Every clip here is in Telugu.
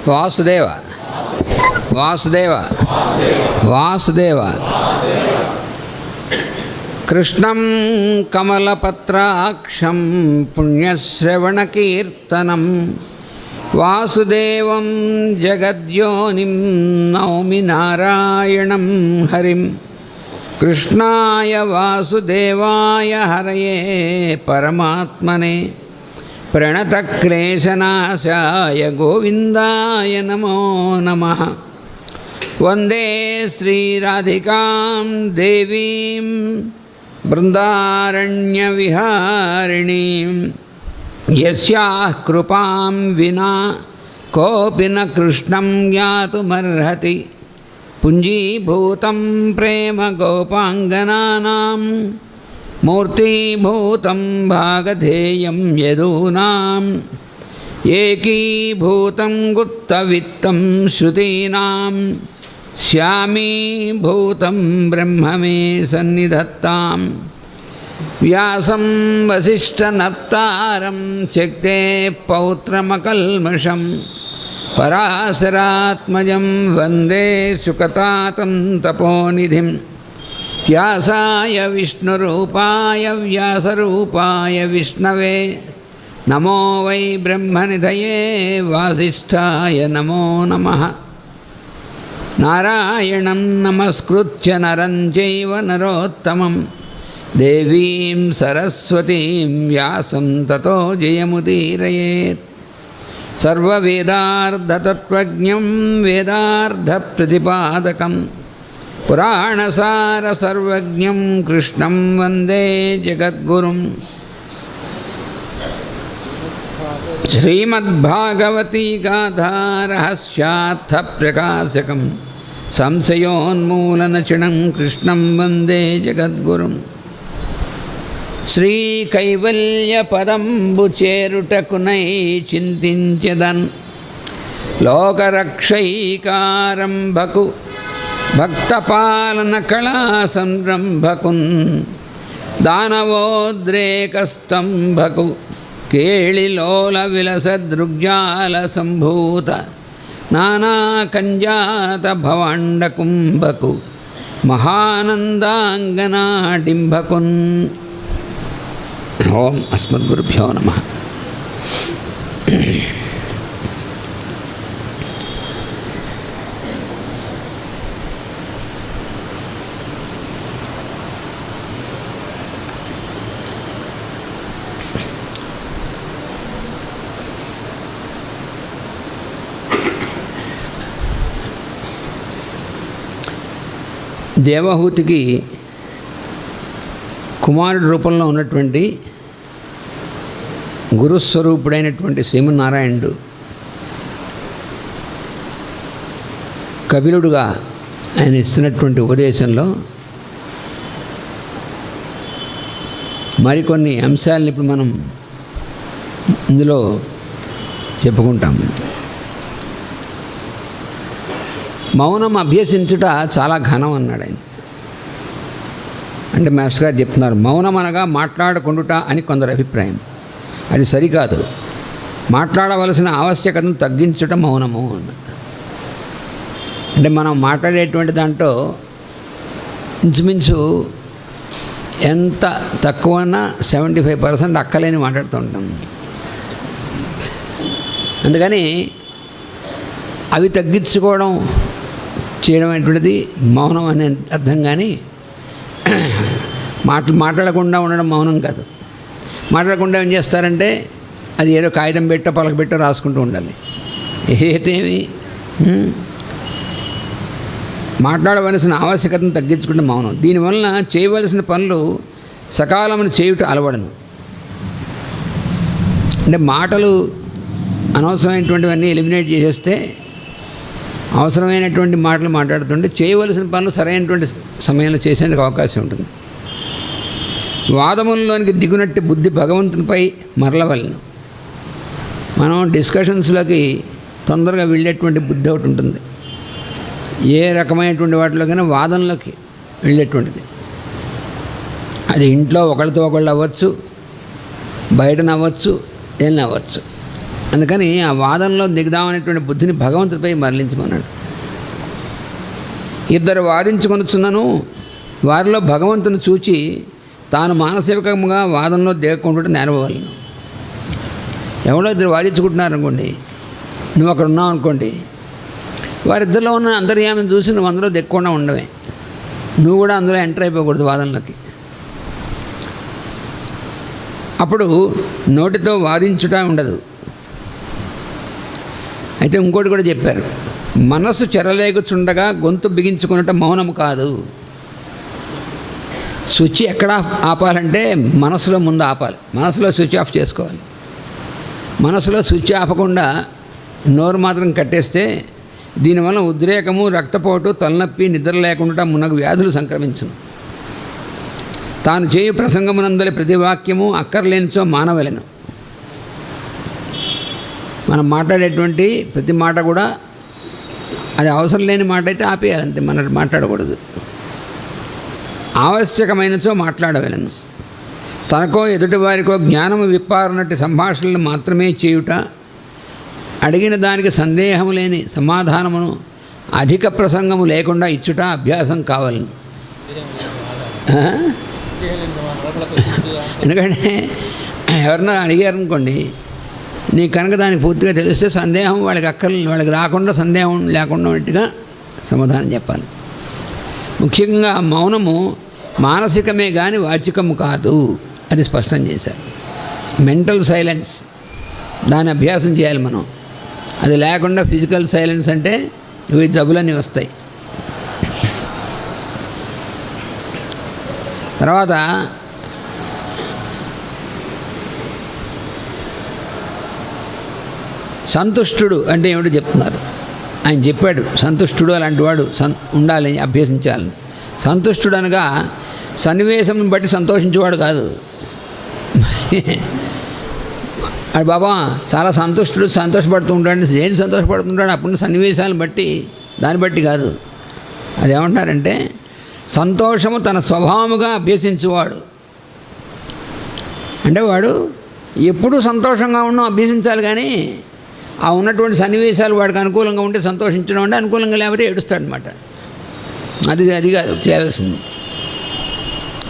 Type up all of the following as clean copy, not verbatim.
వాసుదేవ వాసుదేవ వాసుదేవ. కృష్ణం కమలపత్రాక్షం పుణ్యశ్రవణకీర్తనం వాసుదేవం జగద్యోనిం నౌమి నారాయణం హరిం. కృష్ణాయ వాసుదేవాయ హరయే పరమాత్మనే ప్రణతక్లేశనాశాయ గోవిందాయ నమో నమః. వందే శ్రీరాధికాం దేవీం బృందారణ్యవిహారిణీం యస్యాః కృపాం వినా కోపి న కృష్ణం జ్ఞాతుమర్హతి. పుంజీభూతం ప్రేమ గోపాంగనానాం మూర్తిభూతం భాగధేయం యదూనాం ఏకీభూతం గుప్తవిత్తం శ్రుతీనాం శ్యామీభూతం బ్రహ్మ మే సన్నిధత్తాం. వ్యాసం వసిష్ఠనప్తారం శక్తే పౌత్రమకల్మషం పరాశరాత్మజం వందే సుకతాతం తపోనిధిం. వ్యాసాయ విష్ణురూపాయ వ్యాసరూపాయ విష్ణవే నమో వై బ్రహ్మనిధయే వాసిష్ఠాయ నమో నమః. నారాయణం నమస్కృత్య నరం చైవ నరోత్తమం దేవీం సరస్వతీం వ్యాసం తతో జయముదీరయేత్. సర్వవేదార్థతత్వజ్ఞం వేదార్థప్రతిపాదకం పురాణసారసర్వజ్ఞం కృష్ణం వందే జగద్గురుం. శ్రీమద్భాగవతీ గాథా రహస్యార్థప్రకాశకం సంశయోన్మూలనచిణం కృష్ణం వందే జగద్గురుం. శ్రీకైవల్యపదంబు చేరుటకునై చింతించెదన్ లోకరక్షైకారంభకు భక్తపాలన కళా సంరంభకున్ దానవోద్రేకస్తంభకు కేళిలోల విలసదృగ్జాల సంభూత నానాకంజాత భవాండకుంభకు మహానందాంగనాడింభకున్. ఓం అస్మద్గురుభ్యో నమః. దేవహూతికి కుమారుడి రూపంలో ఉన్నటువంటి గురుస్వరూపుడైనటువంటి శ్రీమన్నారాయణుడు కపిలుడుగా ఆయన ఇస్తున్నటువంటి ఉపదేశంలో మరికొన్ని అంశాలను ఇప్పుడు మనం ఇందులో చెప్పుకుంటాం. మౌనం అభ్యసించుట చాలా ఘనం అన్నాడు ఆయన. అంటే మాస్టర్ గారు చెప్తున్నారు, మౌనం అనగా మాట్లాడకుండుట అని కొందరు అభిప్రాయం. అది సరికాదు. మాట్లాడవలసిన ఆవశ్యకతను తగ్గించటం మౌనము అన్న. అంటే మనం మాట్లాడేటువంటి దాంట్లో ఇంచుమించు ఎంత తక్కువన్నా 75% అక్కలేని మాట్లాడుతూ ఉంటాం. అందుకని అవి తగ్గించుకోవడం చేయడం అనేటువంటిది మౌనం అనే అర్థం. కానీ మాట్లాడకుండా ఉండడం మౌనం కాదు. మాట్లాడకుండా ఏం చేస్తారంటే అది ఏదో కాగితం పెట్టో పలక పెట్టో రాసుకుంటూ ఉండాలి. ఏదేమి మాట్లాడవలసిన ఆవశ్యకతను తగ్గించుకుంటే మౌనం. దీనివలన చేయవలసిన పనులు సకాలమును చేయుట అలవడను. అంటే మాటలు అనవసరమైనటువంటివన్నీ ఎలిమినేట్ చేసేస్తే అవసరమైనటువంటి మాటలు మాట్లాడుతుంటే చేయవలసిన పనులు సరైనటువంటి సమయంలో చేసేందుకు అవకాశం ఉంటుంది. వాదముల్లోనికి దిగునట్టు బుద్ధి భగవంతునిపై మరలవలను. మనం డిస్కషన్స్లోకి తొందరగా వెళ్ళేటువంటి బుద్ధి ఒకటి ఉంటుంది. ఏ రకమైనటువంటి వాటిలోకైనా వాదనలోకి వెళ్ళేటువంటిది. అది ఇంట్లో ఒకళ్ళతో ఒకళ్ళు అవ్వచ్చు, బయటనవ్వచ్చు, ఏం అవ్వచ్చు. అందుకని ఆ వాదనలో దిగుదామనేటువంటి బుద్ధిని భగవంతుడిపై మరలించమన్నాడు. ఇద్దరు వాదించుకొనుచున్నను వారిలో భగవంతుని చూచి తాను మానసికంగా వాదనలో దిగకుండా నేర్వవలను. ఎవడో ఇద్దరు వాదించుకుంటున్నారు అనుకోండి, నువ్వు అక్కడ ఉన్నావు అనుకోండి, వారిద్దరిలో ఉన్న అంతర్యామిని చూసి నువ్వు అందులో దిక్కకుండా ఉండవే. నువ్వు కూడా అందులో ఎంటర్ అయిపోకూడదు వాదనలోకి. అప్పుడు నోటితో వాదించుట ఉండదు. అయితే ఇంకోటి కూడా చెప్పారు, మనసు చెరలేగుచుండగా గొంతు బిగించుకున్నట్టు మౌనం కాదు. స్విచ్ ఎక్కడ ఆపాలంటే మనసులో ముందు ఆపాలి, మనసులో స్విచ్ ఆఫ్ చేసుకోవాలి. మనసులో స్విచ్ ఆపకుండా నోరు మాత్రం కట్టేస్తే దీనివల్ల ఉద్రేకము, రక్తపోటు, తలనొప్పి, నిద్ర లేకుండా మున్నగు వ్యాధులు సంక్రమించును. తాను చేయు ప్రసంగమునందలి ప్రతి వాక్యము అక్కర్లేనిచో మానవలెను. మనం మాట్లాడేటువంటి ప్రతి మాట కూడా అది అవసరం లేని మాట అయితే ఆపేయాలి, అంతే. మనం మాట్లాడకూడదు. ఆవశ్యకమైనచో మాట్లాడవలెను. తనకో ఎదుటివారికో జ్ఞానము విప్పారునట్టు సంభాషణలు మాత్రమే చేయుట, అడిగిన దానికి సందేహము లేని సమాధానమును అధిక ప్రసంగము లేకుండా ఇచ్చుట అభ్యాసం కావాలని. ఎందుకంటే ఎవరన్నా అడిగారనుకోండి, నీకు కనుక దానికి పూర్తిగా తెలిస్తే సందేహం వాళ్ళకి రాకుండా, సందేహం లేకుండా సమాధానం చెప్పాలి. ముఖ్యంగా మౌనము మానసికమే కానీ వాచికము కాదు, అది స్పష్టం చేశారు. మెంటల్ సైలెన్స్, దాని అభ్యాసం చేయాలి మనం. అది లేకుండా ఫిజికల్ సైలెన్స్ అంటే ఇవి జబ్బులన్నీ వస్తాయి. తర్వాత సంతుష్టుడు అంటే ఏమిటో చెప్తున్నారు. ఆయన చెప్పాడు, సంతుష్టుడు అలాంటి వాడు ఉండాలి, అభ్యసించాలని. సంతుష్టుడు అనగా సన్నివేశం బట్టి సంతోషించేవాడు కాదు. అది బాబా చాలా సంతోషపడుతూ ఉంటాడు. ఏం సంతోషపడుతుంటాడు? అప్పుడు సన్నివేశాలను బట్టి, దాన్ని బట్టి కాదు. అదేమంటారంటే సంతోషము తన స్వభావముగా అభ్యసించేవాడు. అంటే వాడు ఎప్పుడూ సంతోషంగా ఉండడం అభ్యసించాలి, కానీ ఆ ఉన్నటువంటి సన్నివేశాలు వాడికి అనుకూలంగా ఉంటే సంతోషించడం, అంటే అనుకూలంగా లేకపోతే ఏడుస్తాడనమాట. అది కాదు చేయాల్సింది.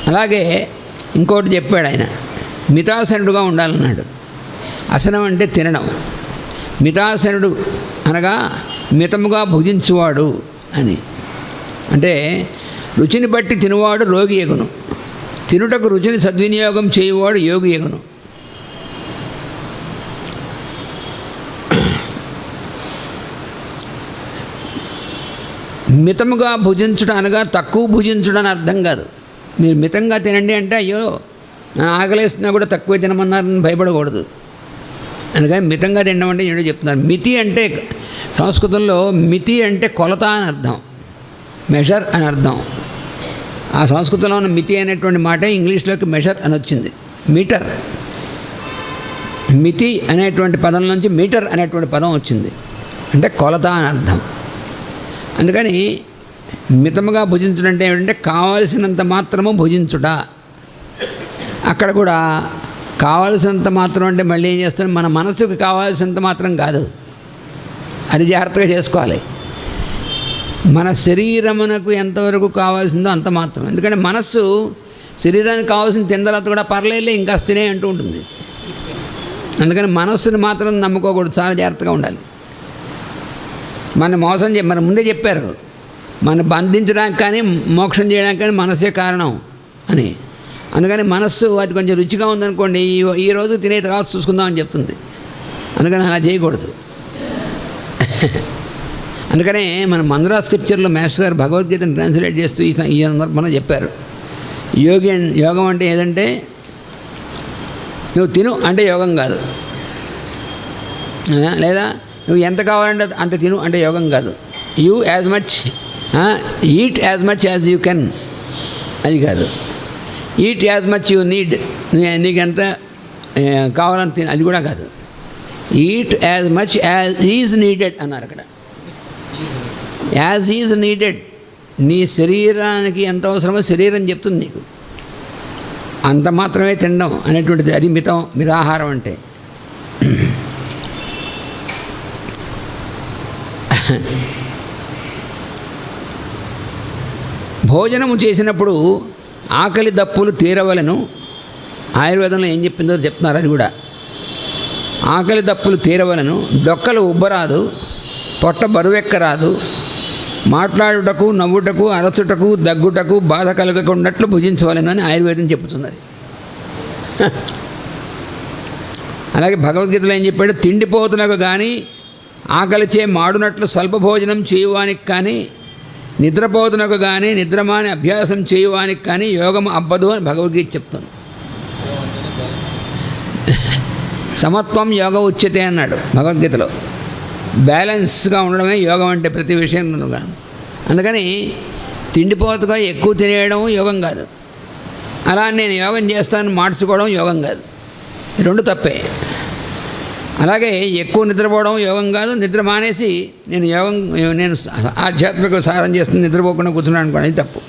అలాగే ఇంకోటి చెప్పాడు ఆయన, మితాసనుడుగా ఉండాలన్నాడు. అసనం అంటే తినడం. మితాసనుడు అనగా మితముగా భుజించువాడు అని. అంటే రుచిని బట్టి తినువాడు రోగి ఎగును, తినుటకు రుచిని సద్వినియోగం చేయువాడు యోగి ఎగును. మితముగా భుజించుట అనగా తక్కువ భుజించుడు అని అర్థం కాదు. మీరు మితంగా తినండి అంటే అయ్యో నా ఆకలేస్తున్నా కూడా తక్కువ తినమన్నారని భయపడకూడదు. అందుకని మితంగా తినడం అంటే ఏంటో చెప్తున్నారు. మితి అంటే సంస్కృతంలో మితి అంటే కొలత అని అర్థం, మెజర్ అని అర్థం. ఆ సంస్కృతంలో ఉన్న మితి అనేటువంటి మాట ఇంగ్లీష్లోకి మెజర్ అని వచ్చింది, మీటర్. మితి అనేటువంటి పదం నుంచి మీటర్ అనేటువంటి పదం వచ్చింది, అంటే కొలత అని అర్థం. అందుకని మితముగా భుజించడం అంటే ఏమిటంటే కావలసినంత మాత్రము భుజించుట. అక్కడ కూడా కావలసినంత మాత్రం అంటే మళ్ళీ ఏం చేస్తాం, మన మనసుకు కావాల్సినంత మాత్రం కాదు, అది జాగ్రత్తగా చేసుకోవాలి. మన శరీరమునకు ఎంతవరకు కావాల్సిందో అంత మాత్రం. ఎందుకంటే మనస్సు శరీరానికి కావాల్సిన తిన్న తర్వాత కూడా పర్లేదులే ఇంకా తినే అంటూ ఉంటుంది. అందుకని మనస్సుని మాత్రం నమ్ముకోకూడదు, చాలా జాగ్రత్తగా ఉండాలి. మన మోసం మన ముందే చెప్పారు, మన బంధించడానికి కానీ మోక్షం చేయడానికి కానీ మనసే కారణం అని. అందుకని మనస్సు అది కొంచెం రుచిగా ఉందనుకోండి, ఈ రోజు తినే తర్వాత చూసుకుందామని చెప్తుంది. అందుకని అలా చేయకూడదు. అందుకనే మన మందురా స్క్రిప్చర్లో మాస్టర్ గారు భగవద్గీతను ట్రాన్స్లేట్ చేస్తూ ఈ సందర్భంలో చెప్పారు, యోగం అంటే ఏదంటే నువ్వు తిను అంటే యోగం కాదు, లేదా నువ్వు ఎంత కావాలంటే అంత తిను అంటే యోగం కాదు. Eat as much as you can, అది కాదు. Eat as much you need, నీకు ఎంత కావాలని తిను, అది కూడా కాదు. Eat as much as is needed అన్నారు అక్కడ. యాజ్ ఈజ్ నీడెడ్, నీ శరీరానికి ఎంత అవసరమో శరీరం చెప్తుంది నీకు, అంత మాత్రమే తినడం అనేటువంటిది. అది మితాహారం అంటే. భోజనము చేసినప్పుడు ఆకలి దప్పులు తీరవలను. ఆయుర్వేదంలో ఏం చెప్పిందో చెప్తున్నారు అది కూడా. ఆకలి దప్పులు తీరవలను, డొక్కలు ఉబ్బరాదు, పొట్ట బరువెక్కరాదు, మాట్లాడుటకు, నవ్వుటకు, అరచుటకు, దగ్గుటకు బాధ కలగకున్నట్లు భుజించవలను అని ఆయుర్వేదం చెబుతున్నది. అలాగే భగవద్గీతలో ఏం చెప్పాడు, తిండిపోతునకు కానీ ఆకలిచే మాడునట్లు స్వల్ప భోజనం చేయువానికి కానీ, నిద్రపోతునకు కానీ నిద్రమాని అభ్యాసం చేయువానికి కానీ యోగం అబ్బదు అని భగవద్గీత చెప్తుంది. సమత్వం యోగ ఉచ్యతే అన్నాడు భగవద్గీతలో. బ్యాలెన్స్గా ఉండడమే యోగం అంటే ప్రతి విషయంలో. అందుకని తిండిపోతుగా ఎక్కువ తినేయడం యోగం కాదు, అలా నేను యోగం చేస్తాను మార్చుకోవడం యోగం కాదు, రెండు తప్పే. అలాగే ఎక్కువ నిద్రపోవడం యోగం కాదు, నిద్ర మానేసి నేను ఆధ్యాత్మిక సాధన చేస్తుంది నిద్రపోకుండా కూర్చున్నాను అనుకోండి, అది తప్పు.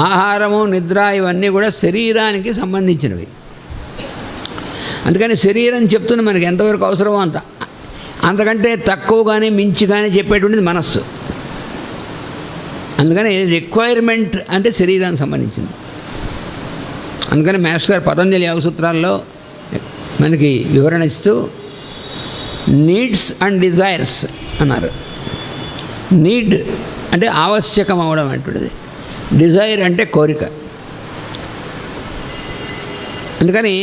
ఆహారము, నిద్ర ఇవన్నీ కూడా శరీరానికి సంబంధించినవి. అందుకని శరీరం చెప్తుంది మనకి ఎంతవరకు అవసరమో అంతకంటే తక్కువ కానీ మించి కానీ చెప్పేటువంటిది మనస్సు. అందుకని రిక్వైర్మెంట్ అంటే శరీరానికి సంబంధించింది. అందుకని మాస్టర్ గారు పతంజలి యోగ సూత్రాల్లో మనకి వివరణ ఇస్తూ నీడ్స్ అండ్ డిజైర్స్ అన్నారు. నీడ్ అంటే ఆవశ్యకం అవడం అంటున్నది, డిజైర్ అంటే కోరిక. అందుకని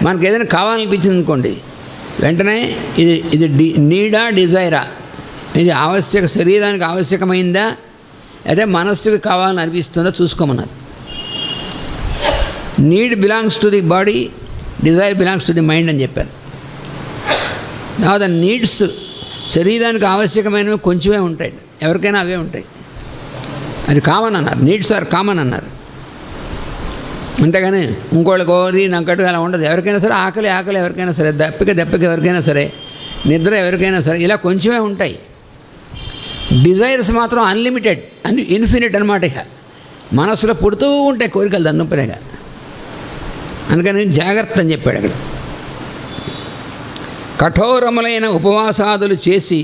మనకు ఏదైనా కావాలనిపించింది అనుకోండి, వెంటనే ఇది నీడా డిజైరా, ఇది శరీరానికి ఆవశ్యకమైందా అదే మనస్సుకి కావాలని అనిపిస్తుందా చూసుకోమన్నారు. Need belongs to the body, desire belongs to the mind అని చెప్పారు. ద నీడ్స్ శరీరానికి ఆవశ్యకమైనవి కొంచెమే ఉంటాయి, ఎవరికైనా అవే ఉంటాయి, అది కామన్ అన్నారు. నీడ్స్ ఆర్ కామన్ అన్నారు. అంతేగాని ఇంకోళ్ళ కోరి నక్కట్టుగా అలా ఉండదు. ఎవరికైనా సరే ఆకలి ఎవరికైనా సరే, దప్పిక ఎవరికైనా సరే, నిద్ర ఎవరికైనా సరే, ఇలా కొంచెమే ఉంటాయి. డిజైర్స్ మాత్రం అన్లిమిటెడ్, ఇన్ఫినిట్ అనమాట. ఇక మనసులో పుడుతూ ఉంటాయి కోరికలు దన్నుపనేగా. అందుకని జాగ్రత్త అని చెప్పాడు అక్కడ. కఠోరములైన ఉపవాసాదులు చేసి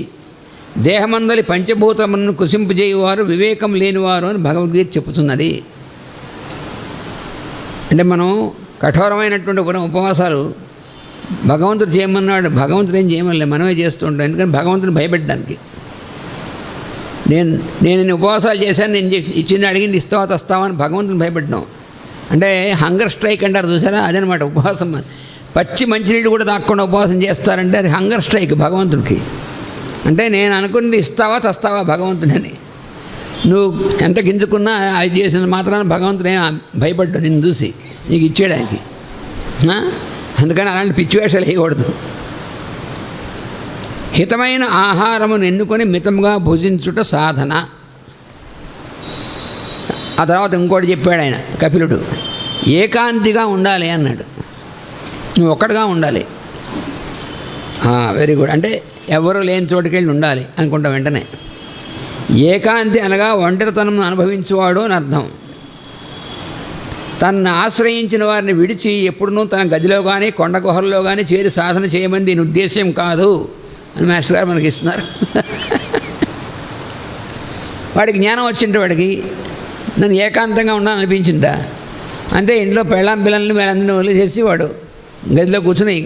దేహమందలి పంచభూతములను కుసింపజేయువారు వివేకం లేనివారు అని భగవద్గీత చెప్పుతున్నది. అంటే మనం కఠోరమైనటువంటి ఉపవాసాలు భగవంతుడు చేయమన్నాడు, భగవంతుడు ఏం చేయమని మనమే చేస్తూ ఉంటాం. ఎందుకంని భగవంతుని భయపెట్టడానికి. నేను ఉపవాసాలు చేశాను, నేను ఇచ్చింది అడిగింది ఇస్తావా తెస్తావా అని భగవంతుని భయపెట్టినాం. అంటే హంగర్ స్ట్రైక్ అంటారు చూసారా, అదనమాట ఉపవాసం. పచ్చి మంచినీళ్ళు కూడా తాకుండా ఉపవాసం చేస్తారంటే అది హంగర్ స్ట్రైక్ భగవంతుడికి. అంటే నేను అనుకున్నది ఇస్తావా తెస్తావా భగవంతుడని. నువ్వు ఎంత గింజుకున్నా అది చేసిన మాత్రాన భగవంతుడు ఏం భయపడ్డా నిన్ను చూసి నీకు ఇచ్చేయడానికి. అందుకని అలాంటి పిచ్చి వేషాలు వేయకూడదు. హితమైన ఆహారమును ఎన్నుకొని మితంగా భుజించుట సాధన. ఆ తర్వాత ఇంకోటి చెప్పాడు ఆయన కపిలుడు, ఏకాంతిగా ఉండాలి అన్నాడు. నువ్వు ఒక్కటిగా ఉండాలి. Very good. అంటే ఎవరు లేని చోటుకి వెళ్ళి ఉండాలి అనుకుంటా వెంటనే. ఏకాంతి అనగా ఒంటరితనం అనుభవించేవాడు అని అర్థం. తనను ఆశ్రయించిన వారిని విడిచి ఎప్పుడునూ తన గదిలో కానీ కొండ గుహల్లో కానీ చేరి సాధన చేయమని దీని ఉద్దేశ్యం కాదు అని మాస్టర్ గారు మనకి ఇస్తున్నారు. వాడికి జ్ఞానం వచ్చింటే వాడికి నన్ను ఏకాంతంగా ఉండాలనిపించిందా, అంతే ఇంట్లో పెళ్ళాం పిల్లల్ని వీళ్ళందరినీ వదిలేసేసి వాడు గదిలో కూర్చుని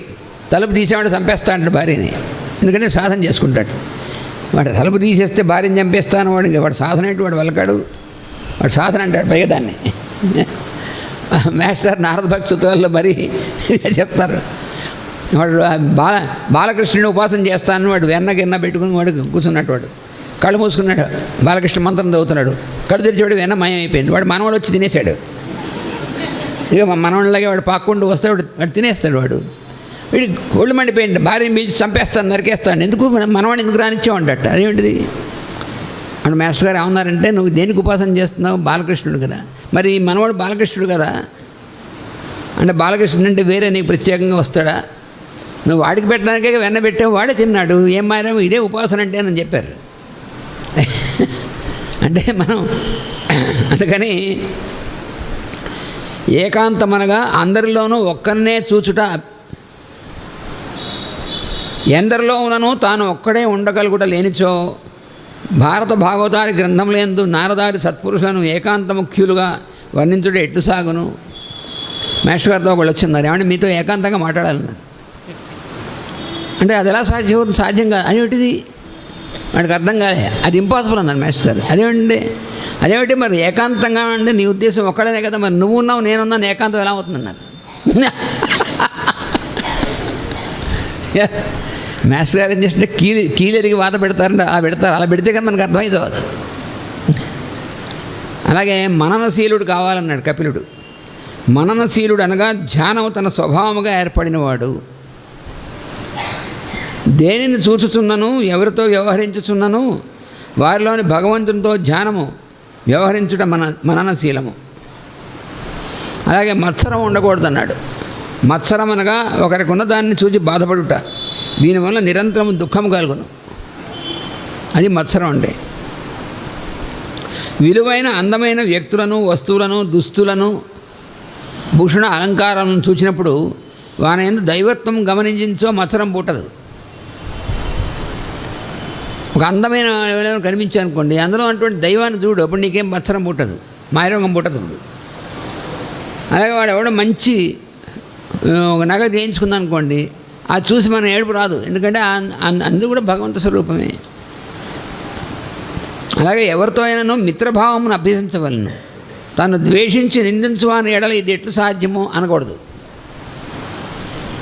తలుపు తీసేవాడు చంపేస్తా అంటాడు భార్యని. ఎందుకంటే సాధన చేసుకుంటాడు. వాడు తలుపు తీసేస్తే భార్యని చంపేస్తాను వాడు సాధన అంటే వాడు వెళ్ళకాడు, వాడు సాధన అంటాడు పైగా దాన్ని. మాస్టర్ నారద భక్తి సూత్రాల్లో మరీ చెప్తారు. వాడు బాలకృష్ణుని ఉపాసన చేస్తాను, వాడు వెన్న పెట్టుకుని వాడు కూర్చున్నట్టు, వాడు కళ్ళు మూసుకున్నాడు, బాలకృష్ణ మంత్రం చదువుతున్నాడు, కళ్ళు తెరిచేవాడు వెన్న మాయమైపోయింది. వాడు మనవాడు వచ్చి తినేశాడు. ఇక మనవాళ్ళలాగే వాడు పాక్కుంటూ వస్తాడు, వాడు తినేస్తాడు. వీడి ఒళ్ళు మండిపోయింది, భార్యని పిలిచి చంపేస్తాను, నరికేస్తాను, ఎందుకు మనవాడిని ఎందుకు రానిచ్చామంటట. అదేమిటిది అంటే మాస్టర్ గారు ఏమన్నారంటే, నువ్వు దేనికి ఉపాసన చేస్తున్నావు, బాలకృష్ణుడు కదా, మరి మనవాడు బాలకృష్ణుడు కదా, అంటే బాలకృష్ణుడు అంటే వేరే నీకు ప్రత్యేకంగా వస్తాడా, నువ్వు వాడికి పెట్టడానికే వెన్న పెట్టావు, వాడే తిన్నాడు, ఏం మారావు, ఇదే ఉపాసన అంటే అని చెప్పారు. అంటే మనం అందుకని ఏకాంతమనగా అందరిలోనూ ఒక్కరినే చూచుట ఎందరిలో ఉన్నను తాను ఒక్కడే ఉండగలుగుట లేనిచో భారత భాగవతాది గ్రంథములందు నారదాది సత్పురుషులను ఏకాంత ముఖ్యులుగా వర్ణించుట ఎట్టు సాగును. మాస్టర్ గారితో ఒకళ్ళు వచ్చిన్నారు, ఏమంటే మీతో ఏకాంతంగా మాట్లాడాలన్నారు. అంటే అది ఎలా సాధ్యం? సాధ్యం కాదు. అదేమిటిది వాడికి అర్థం కాలే. అది ఇంపాసిబుల్ అన్నారు మాస్టర్ గారు. అదేమిటి మరి ఏకాంతంగా అంటే నీ ఉద్దేశం ఒక్కడనే కదా, మరి నువ్వు ఉన్నావు నేనున్నాను, ఏకాంతం ఎలా అవుతుందన్నారు. మాస్టర్ గారు ఏం చేస్తుంటే కీలెరిగి వాత పెడతారంటే అలా పెడితే కానీ మనకు అర్థమైపోదు. అలాగే మననశీలుడు కావాలన్నాడు కపిలుడు. మననశీలుడు అనగా ధ్యానం తన స్వభావముగా ఏర్పడినవాడు. దేనిని చూచుచున్నను, ఎవరితో వ్యవహరించుచున్నను వారిలోని భగవంతునితో ధ్యానము వ్యవహరించుట మననశీలము. అలాగే మత్సరం ఉండకూడదన్నాడు. మత్సరం అనగా ఒకరికి ఉన్న దాన్ని చూచి బాధపడుట, దీనివల్ల నిరంతరం దుఃఖం కలుగును. అది మత్సరం అంటే. విలువైన అందమైన వ్యక్తులను, వస్తువులను, దుస్తులను, భూషణ అలంకారాలను చూచినప్పుడు వాని యందు దైవత్వం గమనించో మత్సరం పుట్టదు. ఒక అందమైన ఎవరైనా కనిపించానుకోండి, అందులో అటువంటి దైవాన్ని చూడు, అప్పుడు నీకేం మత్సరం పుట్టదు, మాయరోగం పుట్టదు. అలాగే వాడు ఎవడో మంచి ఒక నగ చేయించుకుందాం అనుకోండి, అది చూసి మన ఏడుపు రాదు, ఎందుకంటే అందు కూడా భగవంతు స్వరూపమే. అలాగే ఎవరితో అయినానో మిత్రభావమును అభ్యసించవలను. తాను ద్వేషించి నిందించువాని ఎడల ఇది ఎట్లు సాధ్యము అనకూడదు.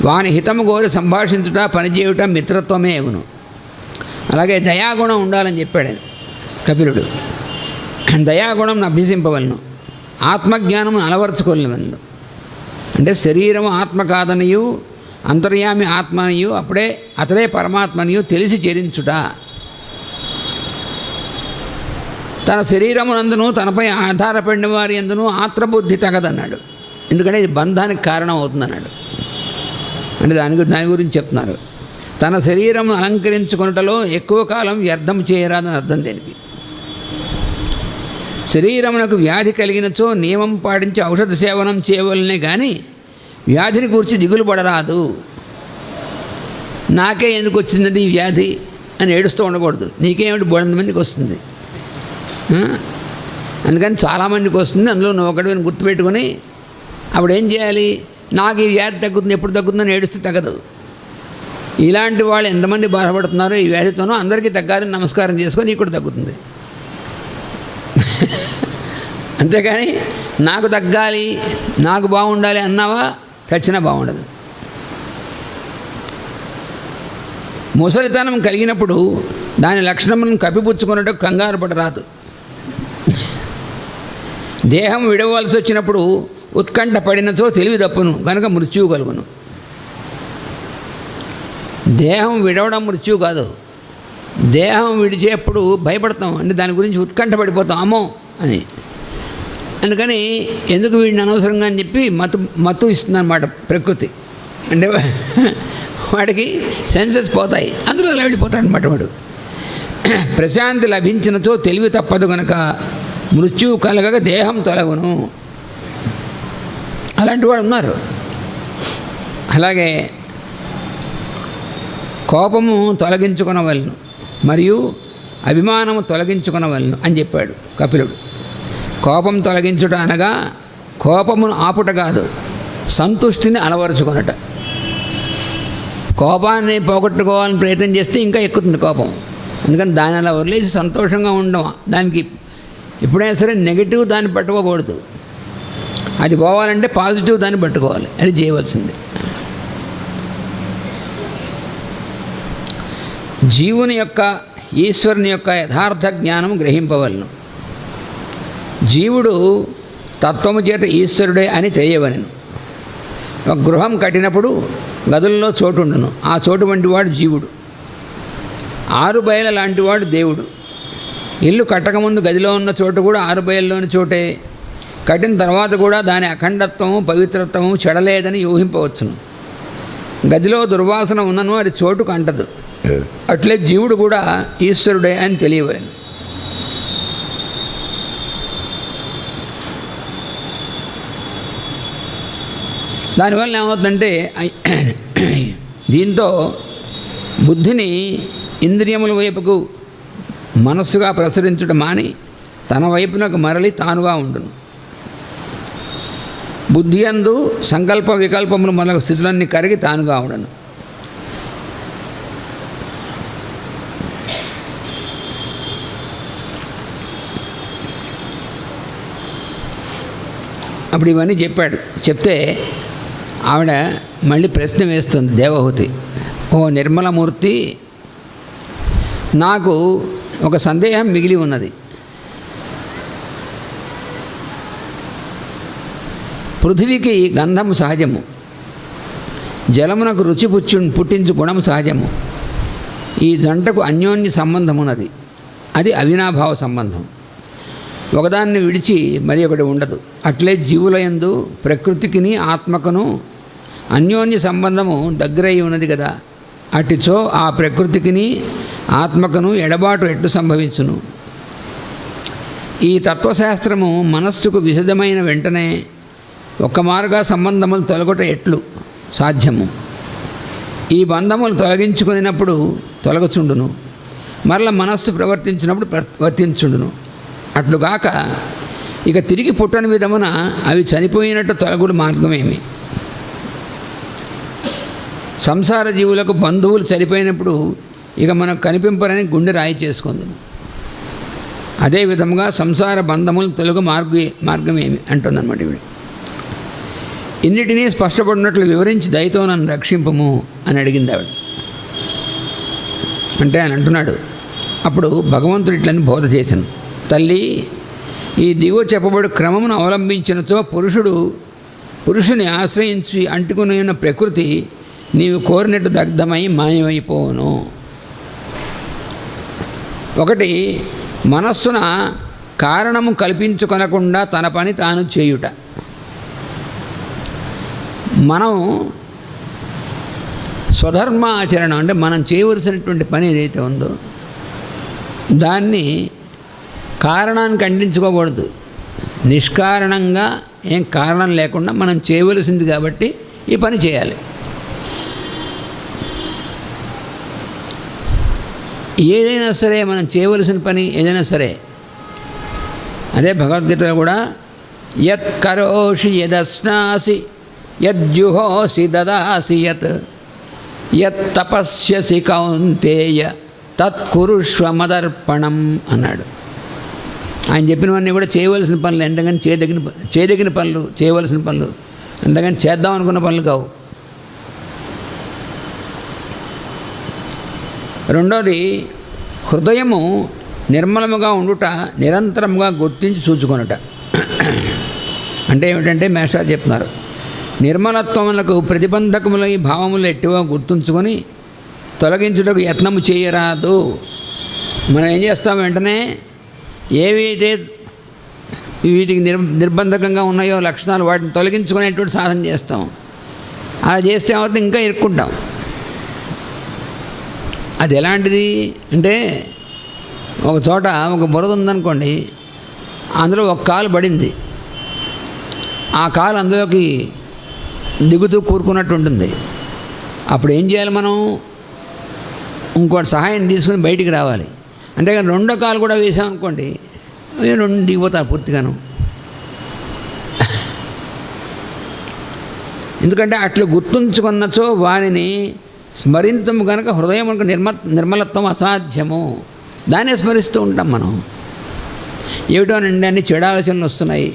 వాని హితము కోరి సంభాషించుట, పనిచేయుట మిత్రత్వమే అగును. అలాగే దయాగుణం ఉండాలని చెప్పాడు ఆయన కపిలుడు. దయాగుణం అభ్యసింపవలను. ఆత్మజ్ఞానం అలవర్చుకోలేవలను. అంటే శరీరము ఆత్మ కాదనియు, అంతర్యామి ఆత్మనియు, అతడే పరమాత్మనియు తెలిసి చరించుట. తన శరీరమునందును తనపై ఆధారపడిన వారి అందును ఆత్మబుద్ధి తగదన్నాడు. ఎందుకంటే ఇది బంధానికి కారణం అవుతుందన్నాడు. అంటే దాని గురించి చెప్తున్నారు. తన శరీరం అలంకరించుకొనుటలో ఎక్కువ కాలం వ్యర్థం చేయరాదని అర్థం దీనికి. శరీరమునకు వ్యాధి కలిగినచో నియమం పాటించి ఔషధ సేవనం చేయవలనే కానీ వ్యాధిని గురించి దిగులు పడరాదు. నాకే ఎందుకు వచ్చిందండి ఈ వ్యాధి అని ఏడుస్తూ ఉండకూడదు. నీకేమిటి బోడంత మందికి వస్తుంది. అందుకని చాలామందికి వస్తుంది, అందులో నువ్వు ఒకటి గుర్తుపెట్టుకొని అప్పుడు ఏం చేయాలి? నాకు ఈ వ్యాధి తగ్గుతుంది, ఎప్పుడు తగ్గుతుందని ఏడుస్తే తగ్గదు. ఇలాంటి వాళ్ళు ఎంతమంది బాధపడుతున్నారో ఈ వ్యాధితోనో అందరికీ తగ్గాలని నమస్కారం చేసుకొని నీకు కూడా తగ్గుతుంది. అంతేకాని నాకు తగ్గాలి, నాకు బాగుండాలి అన్నావా చచ్చినా బాగుండదు. ముసలితనం కలిగినప్పుడు దాని లక్షణములను కప్పిపుచ్చుకున్నట్టు కంగారు పడరాదు. దేహం విడవలసి వచ్చినప్పుడు ఉత్కంఠ పడినచో తెలివి తప్పును, కనుక మృత్యువు కలుగును. దేహం విడవడం మృత్యువు కాదు. దేహం విడిచేప్పుడు భయపడతాం, అంటే దాని గురించి ఉత్కంఠ పడిపోతాం, అమ్మో అని. అందుకని ఎందుకు వీడిని అనవసరంగా అని చెప్పి మత్తు ఇస్తుందన్నమాట ప్రకృతి. అంటే వాడికి సెన్సెస్ పోతాయి, అందులో అలా వెళ్ళిపోతాడు అనమాట వాడు. ప్రశాంతి లభించినచో తెలివి తప్పదు కనుక మృత్యువు కలగక దేహం తొలగును. అలాంటి వాడు ఉన్నారు. అలాగే కోపము తొలగించుకొనవలను మరియు అభిమానము తొలగించుకొనవలను అని చెప్పాడు కపిలుడు. కోపం తొలగించుట అనగా కోపమును ఆపుట కాదు, సంతుష్టిని అలవరుచుకొనట. కోపాన్ని పోగొట్టుకోవాలని ప్రయత్నం చేస్తే ఇంకా ఎక్కుతుంది కోపం. అందుకని దాన్ని అలా వదిలేసి సంతోషంగా ఉండడం. దానికి ఎప్పుడైనా సరే నెగిటివ్ దాన్ని పట్టుకోకూడదు. అది పోవాలంటే పాజిటివ్ దాన్ని పట్టుకోవాలి. అది చేయవలసింది. జీవుని యొక్క ఈశ్వరుని యొక్క యథార్థ జ్ఞానం గ్రహింపవలను. జీవుడు తత్వము చేత ఈశ్వరుడే అని తెలియవలెను. ఒక గృహం కట్టినప్పుడు గదుల్లో చోటు ఉండును. ఆ చోటు వంటి వాడు జీవుడు. 6 బయల లాంటివాడు దేవుడు. ఇల్లు కట్టకముందు గదిలో ఉన్న చోటు కూడా 6 బయల్లోని చోటే. కట్టిన తర్వాత కూడా దాని అఖండత్వము పవిత్రత్వము చెడలేదని ఊహింపవచ్చును. గదిలో దుర్వాసన ఉన్నను అది చోటుకు అంటదు. అట్లే జీవుడు కూడా ఈశ్వరుడే అని తెలియవలెను. దానివల్ల ఏమవుతుందంటే దీంతో బుద్ధిని ఇంద్రియముల వైపుకు మనస్సుగా ప్రసరించుట మాని తన వైపునకు మరలి తానుగా ఉండును. బుద్ధి యందు సంకల్ప వికల్పములు మొదలగు స్థితులన్నీ కరిగి తానుగా ఉండను. అప్పుడు ఇవన్నీ చెప్పాడు. చెప్తే ఆవిడ మళ్ళీ ప్రశ్న వేస్తుంది దేవహూతి, ఓ నిర్మలమూర్తి, నాకు ఒక సందేహం మిగిలి ఉన్నది. పృథివీకి గంధము సహజము, జలమునకు రుచి పుట్టించు గుణము సహజము. ఈ జంటకు అన్యోన్య సంబంధం ఉన్నది, అది అవినాభావ సంబంధం. ఒకదాన్ని విడిచి మరి ఒకటి ఉండదు. అట్లే జీవుల యందు ప్రకృతికిని ఆత్మకును అన్యోన్య సంబంధము దగ్గరై ఉన్నది కదా. అటిచో ఆ ప్రకృతికిని ఆత్మకును ఎడబాటు ఎట్లు సంభవించును? ఈ తత్వశాస్త్రము మనస్సుకు విశదమైన వెంటనే ఒక్క మారుగా సంబంధములు తొలగొట ఎట్లు సాధ్యము? ఈ బంధములు తొలగించుకునేటప్పుడు తొలగచుండును, మరల మనస్సు ప్రవర్తించినప్పుడు వర్తించుండును. అట్లుగాక ఇక తిరిగి పుట్టని విధమున అవి చనిపోయినట్టు తొలగుడు మార్గమేమి? సంసార జీవులకు బంధువులు చనిపోయినప్పుడు ఇక మనకు కనిపింపరని గుండె రాయి చేసుకుంది. అదే విధముగా సంసార బంధములు తొలగు మార్గమేమి అంటుందన్నమాట ఇవి. ఇన్నిటినీ స్పష్టపడినట్లు వివరించి దయతో నన్ను రక్షింపము అని అడిగింది ఆవిడ. అంటే ఆయన అంటున్నాడు, అప్పుడు భగవంతుడు ఇట్లని బోధ చేశాను, తల్లి, ఈ దిగువ చెప్పబడు క్రమమును అవలంబించినచో పురుషుని ఆశ్రయించి అంటుకుని ఉన్న ప్రకృతి నీవు కోరినట్టు దగ్ధమై మాయమైపోవును. ఒకటి, మనస్సున కారణము కల్పించుకొనకుండా తన పని తాను చేయుట. మనం స్వధర్మ ఆచరణ అంటే మనం చేయవలసినటువంటి పని ఏదైతే ఉందో దాన్ని కారణానికి అంటించుకోకూడదు. నిష్కారణంగా ఏం కారణం లేకుండా మనం చేయవలసింది కాబట్టి ఈ పని చేయాలి. ఏదైనా సరే మనం చేయవలసిన పని ఏదైనా సరే, అదే భగవద్గీతలో కూడా యత్ కరోషి యదస్నాసి యద్జుహోసి దదాసి యత్ తపస్యసి కౌంతేయ తత్కురుష్వ మదర్పణం అన్నాడు. ఆయన చెప్పినవన్నీ కూడా చేయవలసిన పనులు, ఎంతగాని చేయదగిన పనులు, చేయవలసిన పనులు, ఎంతగాని చేద్దాం అనుకున్న పనులు కావు. రెండోది, హృదయము నిర్మలముగా ఉండుట, నిరంతరముగా గుర్తించి చూచుకొనుట. అంటే ఏమిటంటే మేస్టారు చెప్తున్నారు, నిర్మలత్వములకు ప్రతిబంధకముల ఈ భావములు ఎట్టివో గుర్తుంచుకొని తొలగించుటకు యత్నము చేయరాదు. మనం ఏం చేస్తాం, వెంటనే ఏవైతే వీటికి నిర్బంధకంగా ఉన్నాయో లక్షణాలు వాటిని తొలగించుకునేటువంటి సాధన చేస్తాం. అలా చేస్తే ఏమవుతుంది, ఇంకా ఇరుక్కుంటాం. అది ఎలాంటిది అంటే, ఒక చోట ఒక బురద ఉందనుకోండి, అందులో ఒక కాలు పడింది, ఆ కాలు అందులోకి దిగుతూ కూరుకున్నట్టు ఉంటుంది. అప్పుడు ఏం చేయాలి, మనం ఇంకోటి సహాయం తీసుకుని బయటికి రావాలి. అంతేగాని రెండో కాలు కూడా వేసామనుకోండి, రెండు దిగిపోతారు పూర్తిగాను. ఎందుకంటే అట్లు గుర్తుంచుకున్నచో వారిని స్మరించము కనుక హృదయమునకు నిర్మలత్వం అసాధ్యము. దాన్నే స్మరిస్తూ ఉంటాం మనం. ఏమిటోనండి అన్ని చెడు ఆలోచనలు వస్తున్నాయి,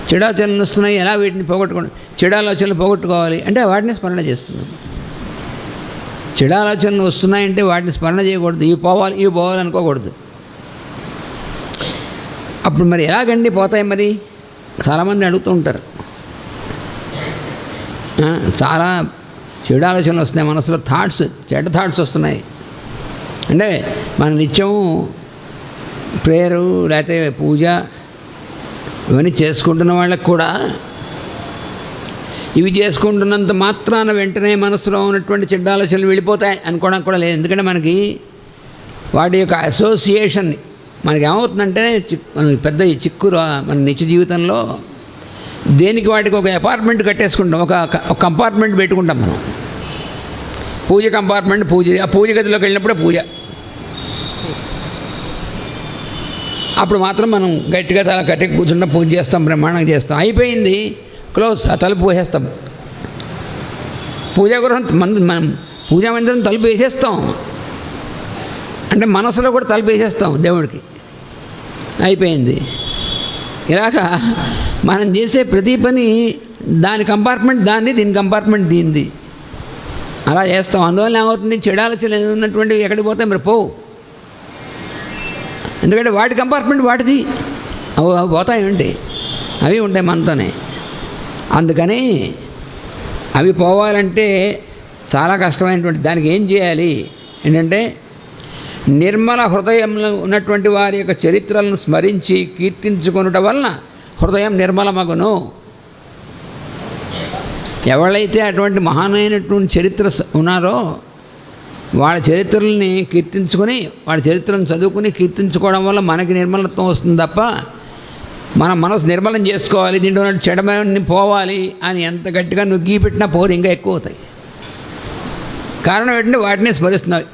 చెడు ఆలోచనలు వస్తున్నాయి, ఎలా వీటిని పోగొట్టుకోండి, చెడు ఆలోచనలు పోగొట్టుకోవాలి అంటే వాటిని స్మరణ చేస్తున్నాం. చెడు ఆలోచనలు వస్తున్నాయంటే వాటిని స్మరణ చేయకూడదు, ఇవి పోవాలి అనుకోకూడదు. అప్పుడు మరి ఎలాగండి పోతాయి? మరి చాలామంది అడుగుతూ ఉంటారు, చాలా చెడు ఆలోచనలు వస్తున్నాయి, మనసులో చెడ్డ థాట్స్ వస్తున్నాయి అంటే మన నిత్యము ప్రేయరు లేకపోతే పూజ ఇవన్నీ చేసుకుంటున్న వాళ్ళకి కూడా ఇవి చేసుకుంటున్నంత మాత్రాన వెంటనే మనసులో ఉన్నటువంటి చెడ్డ ఆలోచనలు వెళ్ళిపోతాయి అనుకోవడానికి కూడా లేదు. ఎందుకంటే మనకి వాటి యొక్క అసోసియేషన్ మనకి ఏమవుతుందంటే పెద్ద చిక్కు మన నిత్య జీవితంలో దేనికి వాటికి ఒక అపార్ట్మెంట్ కట్టేసుకుంటాం, ఒక కంపార్ట్మెంట్ పెట్టుకుంటాం మనం. పూజ కంపార్ట్మెంట్ పూజ, ఆ పూజ గదిలోకి వెళ్ళినప్పుడే పూజ. అప్పుడు మాత్రం మనం గట్టిగా తల కట్టి కూర్చుంటాం, పూజ చేస్తాం, బ్రహ్మాండంగా చేస్తాం. అయిపోయింది, క్లోజ్, ఆ తలుపు వేసేస్తాం. పూజా గృహం మనం పూజా మందిరం తలుపు వేసేస్తాం, అంటే మనసులో కూడా తలుపు వేసేస్తాం దేవుడికి. అయిపోయింది. ఇలాగా మనం చేసే ప్రతి పని దాని కంపార్ట్మెంట్ దాన్ని, దీని కంపార్ట్మెంట్ దీనిది, అలా చేస్తాం. అందువల్ల ఏమవుతుంది, చెడు ఆలోచనలు ఉన్నటువంటివి ఎక్కడికి పోతాయి మరి పోవు. ఎందుకంటే వాటి కంపార్ట్మెంట్ వాటిది, అవి పోతాయి, అవి ఉంటాయి మనతోనే. అందుకని అవి పోవాలంటే చాలా కష్టమైనటువంటి, దానికి ఏం చేయాలి ఏంటంటే నిర్మల హృదయంలో ఉన్నటువంటి వారి యొక్క చరిత్రలను స్మరించి కీర్తించుకొనుట వలన హృదయం నిర్మలమగును. ఎవరైతే అటువంటి మహానైనటువంటి చరిత్ర ఉన్నారో వాళ్ళ చరిత్రల్ని కీర్తించుకొని, వాళ్ళ చరిత్రను చదువుకుని కీర్తించుకోవడం వల్ల మనకి నిర్మలత్వం వస్తుంది తప్ప, మన మనసు నిర్మలం చేసుకోవాలి, దీంట్లో చెడమని పోవాలి అని ఎంత గట్టిగా నువ్వు గీ పెట్టినా పోదు, ఇంకా ఎక్కువ అవుతాయి. కారణం ఏంటంటే వాటిని స్మరిస్తున్నావు.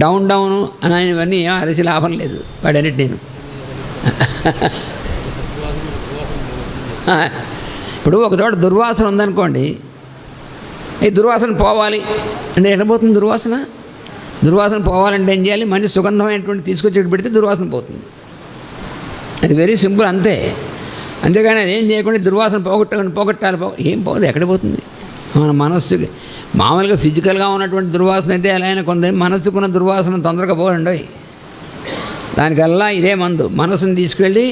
డౌన్ డౌన్ అని ఇవన్నీ ఏం అరిసి లాభం లేదు వాడన్నిటి. నేను ఇప్పుడు ఒక చోట దుర్వాసన ఉందనుకోండి, ఈ దుర్వాసన పోవాలి అంటే ఎక్కడిపోతుంది దుర్వాసన? దుర్వాసన పోవాలంటే ఏం చేయాలి? మంచి సుగంధమైనటువంటి తీసుకొచ్చి పెడితే దుర్వాసన పోతుంది. అది వెరీ సింపుల్, అంతే. అంతేగాని అది ఏం చేయకుండా దుర్వాసన పోగొట్టాలి. ఏం పోదు, ఎక్కడ పోతుంది? మన మనస్సుకి మామూలుగా ఫిజికల్గా ఉన్నటువంటి దుర్వాసన అయితే ఎలా అయినా కొంత, మనస్సుకున్న దుర్వాసన తొందరగా పోరండి. దానికల్లా ఇదే మందు. మనసుని తీసుకెళ్ళి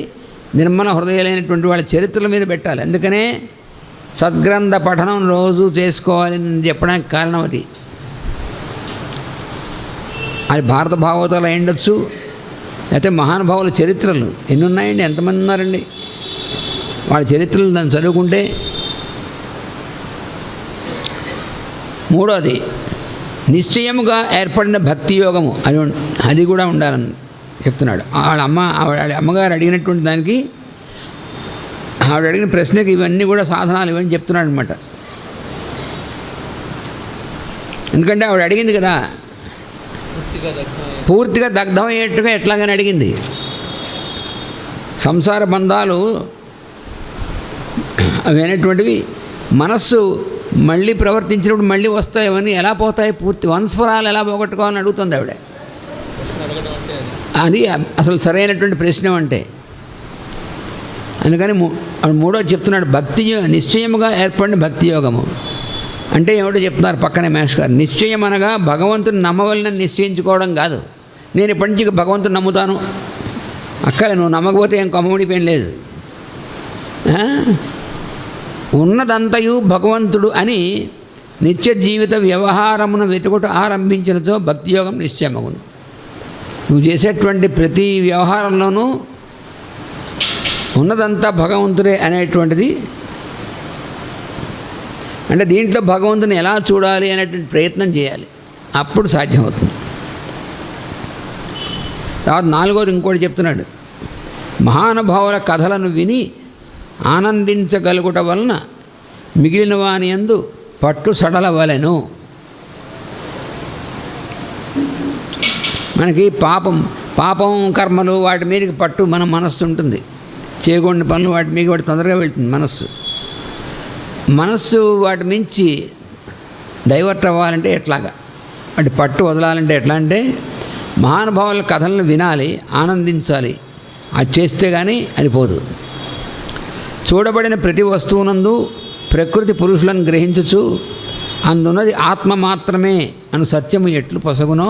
నిర్మల హృదయాలైనటువంటి వాళ్ళ చరిత్రల మీద పెట్టాలి. అందుకనే సద్గ్రంథ పఠనం రోజు చేసుకోవాలని చెప్పడానికి కారణం అది. అది భారత భాగవతాలు అయి ఉండొచ్చు, లేకపోతే మహానుభావుల చరిత్రలు ఎన్ని ఉన్నాయండి, ఎంతమంది ఉన్నారండి వాళ్ళ చరిత్రలు దాన్ని చదువుకుంటే. మూడోది నిశ్చయముగా ఏర్పడిన భక్తి యోగము, అది కూడా ఉండాలని చెప్తున్నాడు. ఆవిడ అమ్మగారు అడిగినటువంటి దానికి, ఆవిడ అడిగిన ప్రశ్నకి ఇవన్నీ కూడా సాధనాలు ఇవన్నీ చెప్తున్నాడు అనమాట. ఎందుకంటే ఆవిడ అడిగింది కదా, పూర్తిగా దగ్ధమయ్యేట్టుగా ఎట్లాగని అడిగింది. సంసార బంధాలు అవి అనేటువంటివి మనస్సు మళ్ళీ ప్రవర్తించినప్పుడు మళ్ళీ వస్తాయి, అవన్నీ ఎలా పోతాయి, పూర్తి వంశఫలాలు ఎలా పోగొట్టుకోవాలని అడుగుతుంది ఆవిడ. అది అసలు సరైనటువంటి ప్రశ్న అంటే. అందుకని మూడోది చెప్తున్నాడు, భక్తి నిశ్చయముగా ఏర్పడిన భక్తి యోగము అంటే ఏమిటో చెప్తున్నారు పక్కనే మహేష్ గారు. నిశ్చయం అనగా భగవంతుని నమ్మవలనని నిశ్చయించుకోవడం కాదు. నేను ఇప్పటి నుంచి భగవంతుని నమ్ముతాను, అక్కడ నువ్వు నమ్మకపోతే ఏం కొమ్మడిపోయిన లేదు, ఉన్నదంతయు భగవంతుడు అని నిత్య జీవిత వ్యవహారమును వెతుకుట ఆరంభించినతో భక్తి యోగం నిశ్చయమగును. నువ్వు చేసేటువంటి ప్రతి వ్యవహారంలోనూ ఉన్నదంతా భగవంతుడే అనేటువంటిది, అంటే దీంట్లో భగవంతుని ఎలా చూడాలి అనేటువంటి ప్రయత్నం చేయాలి, అప్పుడు సాధ్యమవుతుంది. తర్వాత నాలుగోది ఇంకోటి చెప్తున్నాడు, మహానుభావుల కథలను విని ఆనందించగలుగుట వలన మిగిలిన వాని యందు పట్టు సడలవలెను. మనకి పాపం కర్మలు వాటి మీదకి పట్టు మన మనస్సు ఉంటుంది, చేయకూడని పనులు వాటి మీద వాటి తొందరగా వెళ్తుంది మనస్సు వాటి మించి డైవర్ట్ అవ్వాలంటే ఎట్లాగా, వాటి పట్టు వదలాలంటే ఎట్లా అంటే మహానుభావుల కథలను వినాలి, ఆనందించాలి. అది చేస్తే కానీ అది పోదు. చూడబడిన ప్రతి వస్తువునందు ప్రకృతి పురుషులను గ్రహించుచు అందున్నది ఆత్మ మాత్రమే అను సత్యము ఎట్లు పొసగునో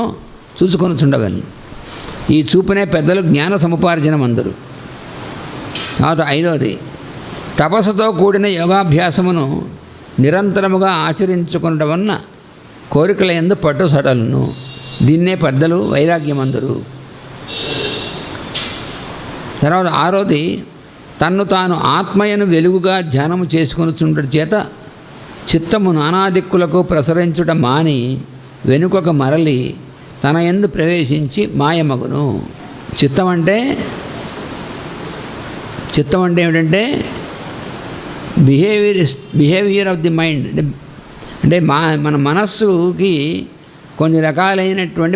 చూసుకొని చుండగలను. ఈ చూపునే పెద్దలు జ్ఞాన సముపార్జనం అందరు. తర్వాత ఐదవది తపస్సుతో కూడిన యోగాభ్యాసమును నిరంతరముగా ఆచరించుకునడం వలన కోరికల యందు పట్టు సడలను. దీన్నే పెద్దలు వైరాగ్యం అందరు. తర్వాత ఆరోది తన్ను తాను ఆత్మయను వెలుగుగా ధ్యానము చేసుకొనుచుండట చేత చిత్తము నానాదిక్కులకు ప్రసరించుట మాని వెనుకకు మరలి తన యందు ప్రవేశించి మాయమగును. చిత్తం అంటే ఏమిటంటే బిహేవియర్ ఆఫ్ ది మైండ్, అంటే అంటే మన మనస్సుకి కొన్ని రకాలైనటువంటి